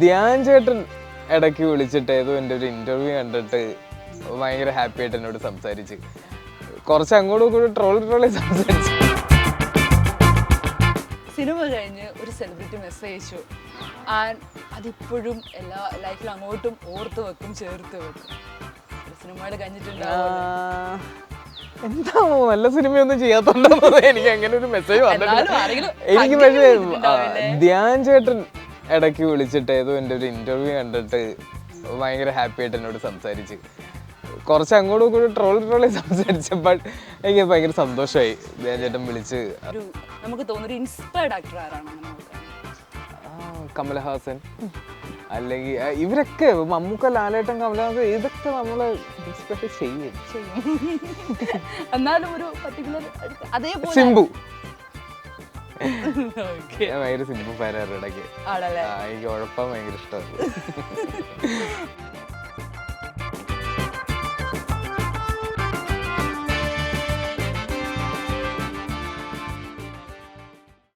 ധ്യാൻ ചേട്ടൻ ഇടയ്ക്ക് വിളിച്ചിട്ട് ഏതോ എൻ്റെ ഒരു ഇന്റർവ്യൂ കണ്ടിട്ട് ഭയങ്കര ഹാപ്പി ആയിട്ട് എന്നോട് സംസാരിച്ച് കുറച്ച് അങ്ങോട്ടും ഇങ്ങോട്ടും ട്രോളി സംസാരിച്ചു. സിനിമ കഴിഞ്ഞ് ഒരു സെലിബ്രിറ്റി മെസ്സേജ് അയച്ചു, അതിപ്പോഴും എല്ലാ ലൈഫിലും അങ്ങോട്ടും ഓർത്ത് വെക്കും, ചേർത്ത് വെക്കും. സിനിമകൾ കഴിഞ്ഞിട്ടുണ്ടാവും. എന്താ നല്ല സിനിമയൊന്നും ചെയ്യാത്തോണ്ടോ എനിക്ക് അങ്ങനെ ഒരു മെസ്സേജ് വന്നിട്ടില്ല. എനിക്ക് പക്ഷേ ധ്യാൻ ചേട്ടൻ ഇടയ്ക്ക് വിളിച്ചിട്ട് ഏതോ എൻ്റെ ഒരു ഇന്റർവ്യൂ കണ്ടിട്ട് ഭയങ്കര ഹാപ്പി ആയിട്ട് എന്നോട് സംസാരിച്ച് കുറച്ച് അങ്ങോട്ടും ഇങ്ങോട്ടും ട്രോളി സംസാരിച്ചപ്പോൾ എനിക്ക് ഭയങ്കര സന്തോഷമായി. ധ്യാൻ ചേട്ടൻ വിളിച്ച് നമുക്ക് തോന്നുന്നൊരു ഇൻസ്പയർഡ് ആക്ടർ ആരാണ്? കമലഹാസൻ അല്ലെങ്കിൽ ഇവരൊക്കെ മമ്മൂക്ക, ലാലേട്ടൻ, കമലഹാസൻ ഇതൊക്കെ നമ്മളെ ഇൻസ്പയർ ചെയ്യും. എന്നാലും ഒരു പർട്ടിക്കുലർ അതേപോലെ സിംബു, ഭയങ്കര സിംബു ഫാനാണ് ഇടയ്ക്ക്. എനിക്ക് ഉഴപ്പാൻ ഭയങ്കര ഇഷ്ടമാണ്.